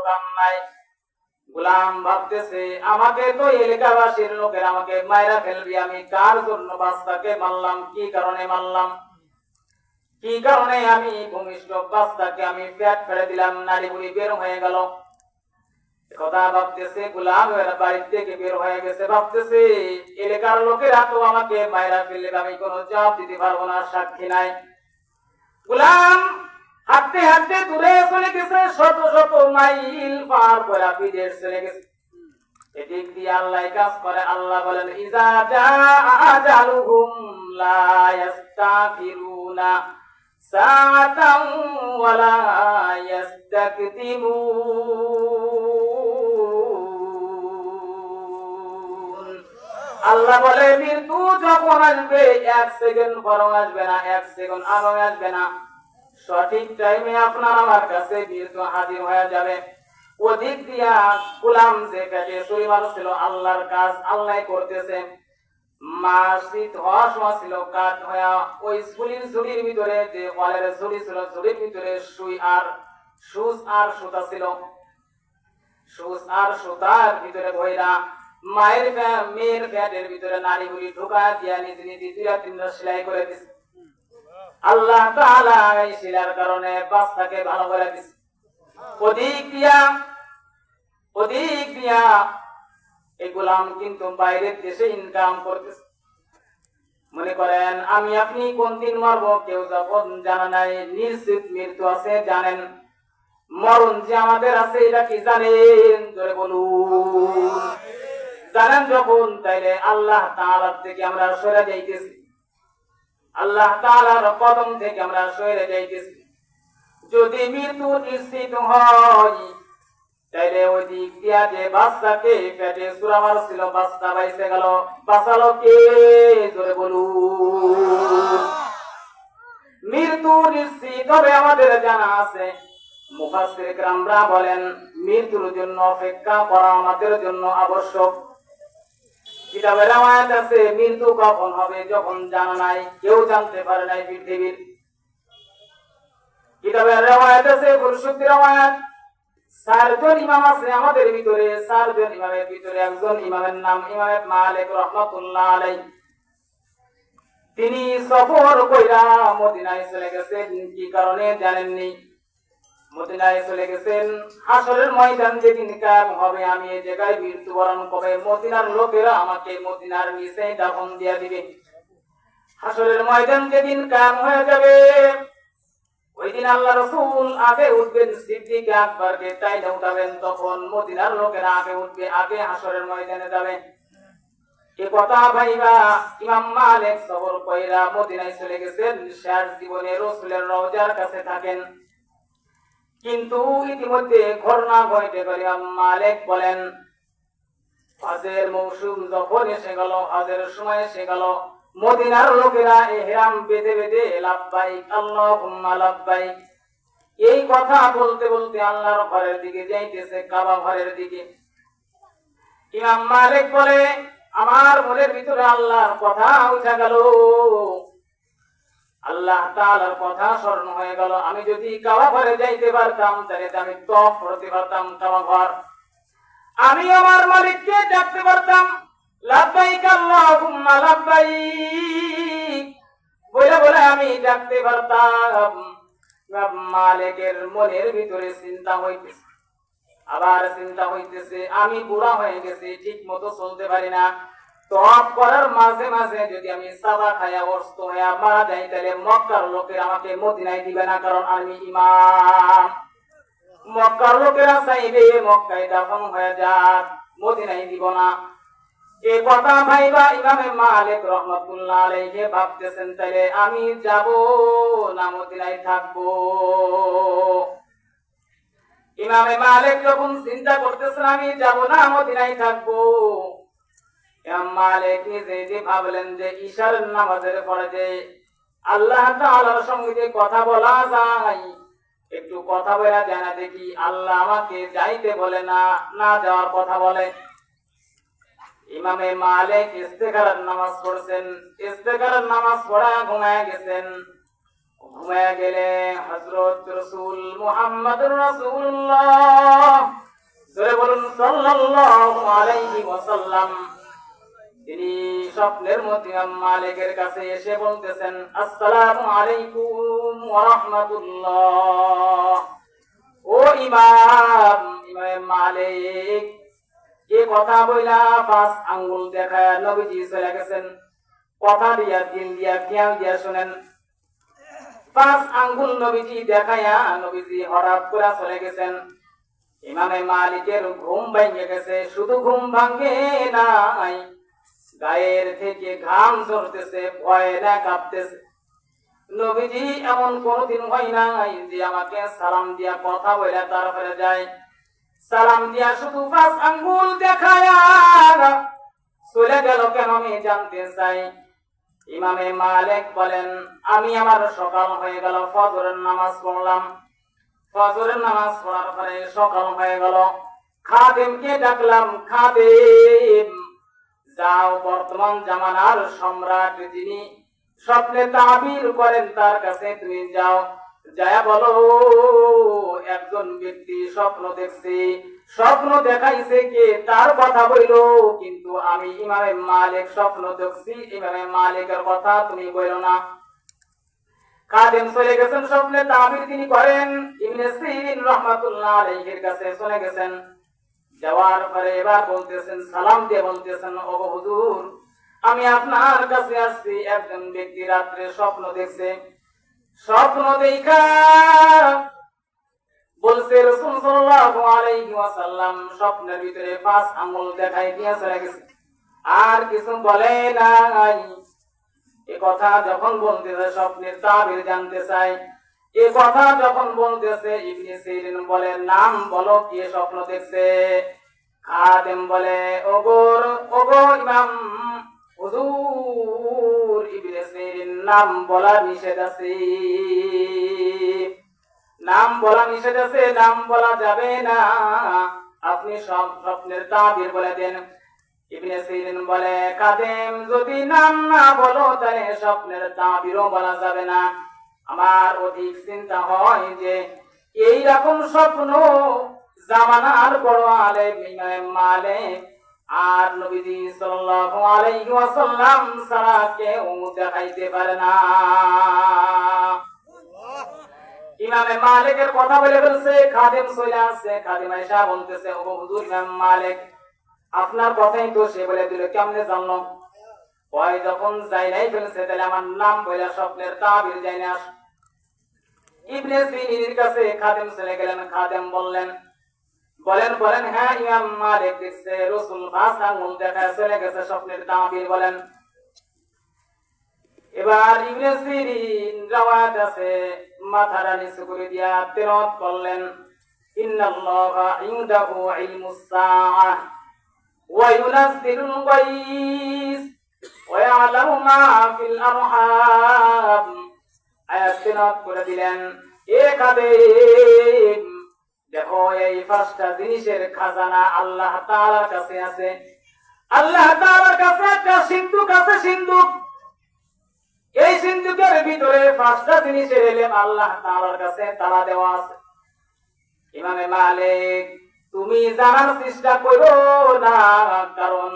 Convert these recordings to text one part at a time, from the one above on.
কাম নাই। গোলাম ভাবতেছে আমাকে তো এলাকাবাসীর লোকের আমাকে মাইরা ফেলবি, আমি কার জন্য বাচ্চাকে মারলাম, কি কারণে মারলাম, কি কারণে আমি ভূমিষ্ঠ বাচ্চাকে আমি পেট ফেলে দিলাম, নারী বুড়ি বের হয়ে গেল। কথা ভাবতেছে গোলাম বাড়ি থেকে বের হয়ে গেছে, ভাবতেছে এলাকার লোকেরা তো আমাকে মাইরা ফেললে আমি কোনো জবাব দিতে পারবো না, সাক্ষী নাই। গোলাম হাঁটতে হাঁটতে দূরে চলে গেছে, শত শত মাইল পার করে বিদেশ চলে গেছে। এদিক দিয়ে আল্লাহ কাজ করে। আল্লাহ বলেন ইজা জাআ আজালুহুম লা ইস্তাখিরুনা সাআতান ওয়া লা ইস্তাকদিমুন। আল্লাহ বলে মৃত্যু যখন আসবে 1 সেকেন্ড বরং আসবে না, 1 সেকেন্ড আগে আসবে না, সঠিক টাইমে আপনার আমার কাছে মৃত্যু হাজির হয়ে যাবে। ওদিক দিয়া গোলাম যে পেটে ছুরি মারছিল আল্লাহর কাজ আল্লাহ করতেছে। মাসিদ হওয়া সময় ছিল কাঠ হয়ে ওই ছুরির ঝুড়ির ভিতরে যে ওয়ালের ঝুড়ি ছিল, ঝুড়ির ভিতরে সুই আর সুচ আর সুতা ছিল, সুচ আর সুতার ভিতরে ভৈরা মেয়ের পেটের ভিতরে নারী গুলি ঢুকা দিয়া নিজে নিজে 2-3টা সেলাই করে দিছে। আল্লাহ তাআলা এই শিলার কারণে বাচ্চাকে ভালো করে দিছে। ওদিক দিয়া এই গোলাম কিন্তু বাইরের দেশে ইনকাম করতেছে। মনে করেন আমি আপনি কোন দিন মরবো কেউ যখন জানা নাই, নিশ্চিত মৃত্যু আছে জানেন, মরণ যে আমাদের আছে এটা কি জানেন? জোরে বলুন। জানেন যখন, তাইলে আল্লাহ তাআলার থেকে আমরা সরে যাইতেছি, আল্লাহ তাআলার কদম থেকে আমরা সরে যাইতেছি। যদি মৃত্যু নিশ্চিত হয় তাইলে ওই দিক দিয়া যে বাচ্চাকে পেটে ছুরা মারছিল বাচ্চা বাইসে গেল, বাঁচালো কে? জোরে বলুন। মৃত্যু নিশ্চিত হবে আমাদের জানা আছে। মুফাসসির কেরামরা বলেন মৃত্যুর জন্য অপেক্ষা করা আমাদের জন্য আবশ্যক। কিতাবের আয়াত আছে মৃত্যু কখন হবে যখন জানা নাই, কেউ জানতে পারে নাই পৃথিবীর। কিতাবের আয়াত আছে পরিশুদ্ধের আয়াত। 4 জন ইমাম আছে আমাদের ভিতরে, 4 জন ইমামের ভিতরে একজন ইমামের নাম ইমাম মালিক রাহমাতুল্লাহ আলাইহি। তিনি সফর কইরা মদিনায় চলে গেছেন, কি কারণে জানেননি? মদিনায় চলে গেছেন হাসরের ময়দান যেদিন কিয়ামত হবে, আমি এই জায়গায় মৃত্যুবরণ করবে, মদিনার লোকেরা আমাকে মদিনার নিচে দাফন দিয়া দিবে। হাসরের ময়দান যেদিন কিয়ামত হয়ে যাবে ওই দিন আল্লাহ রাসূল আগে উঠবেন, সিদ্দিক আকবরকে টাইনে উঠাবেন, তখন মদিনার লোকেরা আগে উঠবে, আগে হাসরের ময়দানে যাবে। এই কথা ভাইবা ইমাম মালিক সফর কইরা মদিনায় চলে গেছেন, শেষ জীবনে রাসূলের রওজার কাছে থাকেন। কিন্তু ইতিমধ্যে ঘটনা ঘটে গেল। ইমাম মালিক বলেন হজের মৌসুম যখন এসে গেল, হজের সময় এসে গেল, মদিনার লোকেরা ইহরাম বেঁধে বেঁধে লাব্বাইক আল্লাহুম্মা লাব্বাইক এই কথা বলতে বলতে আল্লাহর ঘরের দিকে যাইতেছে, কাবা ঘরের দিকে। ইমাম মালিক বলে আমার মনের ভিতরে আল্লাহর কথা উঠে গেল, আল্লাহ তাআলার কথা স্মরণ হয়ে গেল। আমি যদি কাবা ঘরে যাইতে পারতাম তাহলে আমি তওয়াফ করতে পারতাম কাবা ঘর, আমি আমার মালিককে ডাকতে পারতাম লাব্বাইক আল্লাহুম্মা লাব্বাইক বলে বলে আমি ডাকতে পারতাম। মালিকের মনের ভিতরে চিন্তা হইতেছে, আবার চিন্তা হইতেছে আমি বুড়া হয়ে গেছি, ঠিক মতো চলতে পারি না, তওয়াফ করার মাঝে মাঝে যদি আমি সাবা খায়া অসুস্থ হয়ে মারা যাই তাহলে মক্কার লোকেরা আমাকে মদিনায় দিবে না, কারণ আমি ইমাম। মক্কার লোকেরা চাইবে মক্কায় দাফন হয়ে যাক, মদিনায় দিব না। এই কথা ভাইবা ইমাম মালিক রাহমাতুল্লাহ আলাইহি ভাবতেছেন তাইলে আমি যাব না মদিনায় থাকবো। ইমাম মালিক যখন চিন্তা করতেছেন আমি যাব না মদিনায় থাকবো, ইমাম মালিক নিজে ভাবলেন যে ইশার নামাজের পরে যে আল্লাহ তাআলার সঙ্গে যে কথা বলা যায়, একটু কথা বলা যায় না দেখি, আল্লাহ আমাকে যাইতে বলে না, না যাওয়ার কথা বলে। ইমামে মালিক ইস্তেখারার নামাজ পড়ছেন, ইস্তেখারার নামাজ পড়া ঘুমায় গেছেন। ঘুমায় গেলে হযরত রাসূল মুহাম্মদুর রাসূলুল্লাহ সাল্লাল্লাহু আলাইহি ওয়াসাল্লাম তিনি স্বপ্নের মধ্যে ইমাম মালিকের কাছে এসে বলতেছেন, আসসালামু আলাইকুম ওয়া রাহমাতুল্লাহ। ও ইমাম মালিক, এ কথা বইলা 5 আঙ্গুল দেখায় নবীজি চলে গেছেন। কথা দিয়া দিন দিয়া খেয়াল দিয়া শুনেন, 5 আঙ্গুল নবীজি দেখায়া নবীজি হঠাৎ করে চলে গেছেন। ইমামে মালিকের ঘুম ভেঙে গেছে। শুধু ঘুম ভাঙে নাই, গায়ের থেকে ঘাম ঝরতেছে, ভয়ে না কাঁপতেছে। নবীজি এমন কোনদিন হয় নাই যে আমাকে সালাম দিয়া কথা বলে তারপরে যায়। সালাম দিয়া শুধু 5 আঙ্গুল দেখায়া চলে গেল কেন আমি জানতে চাই। ইমামে মালিক বলেন, আমি আমার সকাল হয়ে গেল, ফজরের নামাজ পড়লাম। ফজরের নামাজ পড়ার পরে সকাল হয়ে গেল। খাদেমকে ডাকলাম, খাদেম যাও বর্তমান জামানার সম্রাট যিনি স্বপ্নে তাবির করেন তার কাছে তুমি যাও, যায়া বলো একজন ব্যক্তি স্বপ্ন দেখছে, স্বপ্ন দেখাইছে কে তার কথা বইলো, কিন্তু আমি ইমামে মালিক স্বপ্ন দেখছি, ইমামে মালিকের কথা তুমি বইলো না। খাদেম চলে গেছেন, স্বপ্নে তাবির তিনি করেন। ইবনে সিরিন রাহমাতুল্লাহ আলাইহির কাছে চলে গেছেন। যাওয়ার পরে এবার বলতেছেন, সালাম দিয়ে বলতেছেন, ও হুজুর আমি আপনার কাছে আসছি, একজন ব্যক্তি রাত্রে স্বপ্ন দেখছে। স্বপ্ন দেখা বলছে রাসূল সাল্লাল্লাহু আলাইহি ওয়াসাল্লাম স্বপ্নের ভিতরে 5 আঙ্গুল দেখাই দিয়া চলে গেছে, আর কিছু বলে নাই। এ কথা যখন বলতেছে স্বপ্নের তাবির জানতে চাই। এ কথা যখন বলতেছে ইবনে সিরিন বলে, নাম বলো কে স্বপ্ন দেখছে। খাদেম বলে, ওগো ইমাম হুজুর, ইবনে সিরিন নাম বলা নিষেধ আছে, নাম বলা নিষেধ আছে, নাম বলা যাবে না, আপনি সব স্বপ্নের তাবির বলে দেন। ইবনে সিরিন বলে, খাদেম যদি নাম না বলো তাহলে স্বপ্নের তাবিরও বলা যাবে না। আমার অধিক চিন্তা হয় যে এই রকম স্বপ্ন জামানার বড় আলেম ইমাম মালিক আর নবীজি সাল্লাল্লাহু আলাইহি ওয়াসাল্লাম ছাড়া কেউ দেখাইতে পারে না। ইমামে মালিকের কথা বলে বলছে, খাদেম চলে আসছে। খাদেম আয়েশা বলতেছে, ও হুজুর ইমাম মালিক আপনার কথাই তো সে বলে দিল, কেমনে জানলো? ওই যখন যাই নাই ফেলছে তাহলে আমার নাম বলে স্বপ্নের তাবির যাই না। ইবনে সিরিনের কাছে খাদেম চলে গেলেন। খাদেম বলেন হ্যাঁ ইমাম মালিক দেখছে রাসূল 5 আঙ্গুল দেখায় চলে গেছে, স্বপ্নের তাবির বলেন। এবার ইবনে সিরিন রাওয়ায়াত আছে মাথাটা নিচু করে দিয়া তেলাওয়াত করলেন, ইন্নাল্লাহা ইনদাহু ইলমুস সাআহ ওয়া ইউনাজ্জিলুল গায়স ওয়া ইয়ালামু মা ফিল আরহাম। আয়াত তেলাওয়াত করে দিলেন। এ খাদেম দেখো, এই 5টা জিনিসের খাজানা আল্লাহ তাআলার কাছে আছে। আল্লাহ তাআলার কাছে একটা সিন্ধুক আছে, সিন্ধুক। এই সিন্ধুকের ভিতরে 5টা জিনিসের ইলম আল্লাহ তাআলার কাছে তালা দেওয়া আছে। ইমামে মালিক তুমি জানার চেষ্টা করো না, কারণ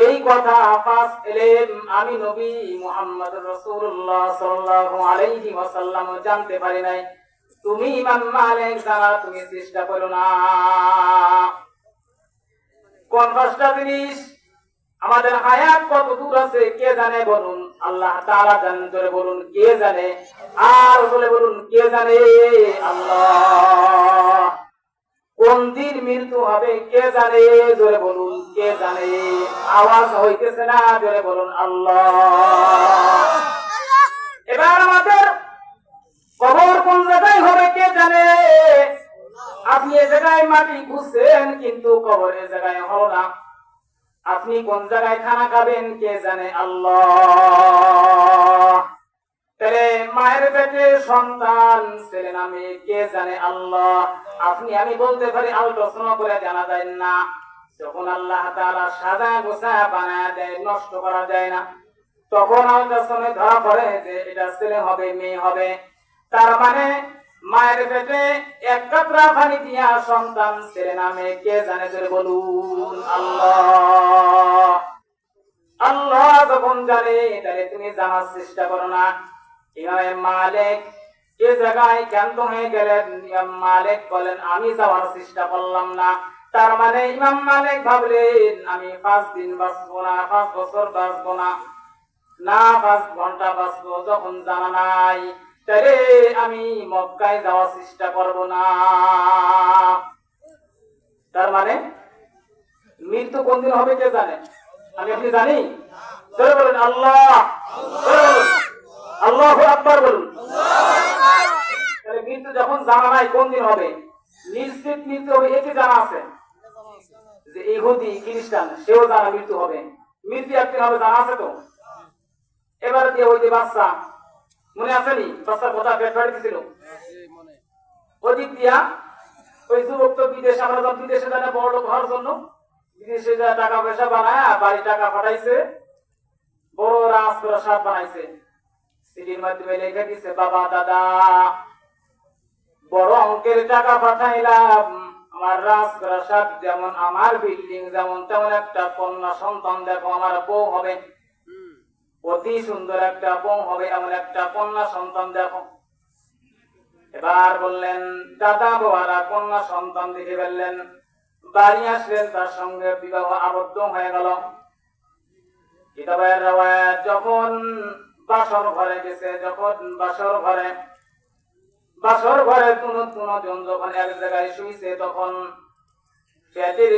এই কথা 5 ইলম আমি নবী মুহাম্মদ রাসূলুল্লাহ সাল্লাল্লাহু আলাইহি ওয়াসাল্লাম জানতে পারি নাই। তুমি ইমাম মালিক জানার তুমি চেষ্টা করো না। কোন 5টা জিনিস? আমাদের হায়াত কত দূর আছে কে জানে? বলুন আল্লাহ তাআলা জানেন। জোরে বলুন কে জানে? আর বলে বলুন কে জানে? আল্লাহ। কোন দিন মৃত্যু হবে কে জানে? জোরে বলুন কে জানে? আওয়াজ হইতেছে না, জোরে বলুন আল্লাহ। এবার আমাদের কবর কোন জায়গায় হবে কে জানে? আপনি এই জায়গায় মাটি খুঁজছেন কিন্তু কবর এই জায়গায় হলো না। আপনি কোন জায়গায় খানা খাবেন কে জানে? আল্লাহ। তাহলে মায়ের পেটে সন্তান ছেলে নামে কে জানে? আল্লাহ। আপনি আমি বলতে পারি আলোচনা করে জানা যায় না। যখন আল্লাহ তাআলা সাদা গোছা বানায় দেয়, নষ্ট করা যায় না, তখন আলোচনায় ধরা পড়ে যে এটা ছেলে হবে মেয়ে হবে। তার মানে মায়ের পেটে এক কাতরা পানি দিয়া সন্তান ছেলে নামে কে জানে জোরে বলুন আল্লাহ। আল্লাহ যখন জানে তাহলে তুমি জানার চেষ্টা করো না। ইমাম মালিক এ জায়গায় ক্ষান্ত হয়ে গেলেন। ইমাম মালিক বলেন আমি যাওয়ার চেষ্টা করলাম না। তার মানে ইমাম মালিক ভাবলেন আমি 5 দিন বাঁচবো না, 5 বছর বাঁচবো না, না 5 ঘন্টা বাঁচবো। যখন জানা নাই তাহলে আমি মক্কায় যাওয়ার চেষ্টা করব না। তার মানে মৃত্যু কোন দিন হবে কে জানে? আমি আপনি জানি? জোরে বলুন আল্লাহ, আল্লাহু আকবার বলুন। তাহলে মৃত্যু যখন জানা নাই কোন দিন হবে, নিশ্চিত মৃত্যু হবে এটি জানা আছে যে ইহুদি খ্রিস্টান সেও জানা মৃত্যু হবে, মৃত্যু একদিন হবে জানা আছে তো। এবারে দিয়ে ওই যে বাচ্চা মনে আসেনি, বাচ্চার কথা পেট ফাটিয়েছিল ওদিক দিয়া ওই যুবক তো বিদেশে, আমরা যখন বিদেশে জানে বড় লোক হওয়ার জন্য বিদেশে যা টাকা পয়সা বানায় বাড়ি টাকা পাঠাইছে, বড় রাজপ্রাসাদ বানাইছে, সিটির মাধ্যমে লিখে দিছে বাবা দাদা বড় অঙ্কের টাকা পাঠাইলাম, আমার রাজপ্রাসাদ যেমন, আমার বিল্ডিং যেমন, তেমন একটা কন্যা সন্তান দেখো, আমার বউ হবে, অতি সুন্দর একটা বউ হবে, এমন একটা কন্যা সন্তান দেখো। এবার বললেন দাদা বউরা কন্যা সন্তান দেখে ফেললেন, বাড়ি আসলেন, তার সঙ্গে বিবাহ আবদ্ধ হয়ে গেল। কিতাবের রাওয়ায়াত যখন বাসর ঘরে গেছে, যখন বাসর ঘরে দুজন যখন এক জায়গায় শুইছে, তখন পেটের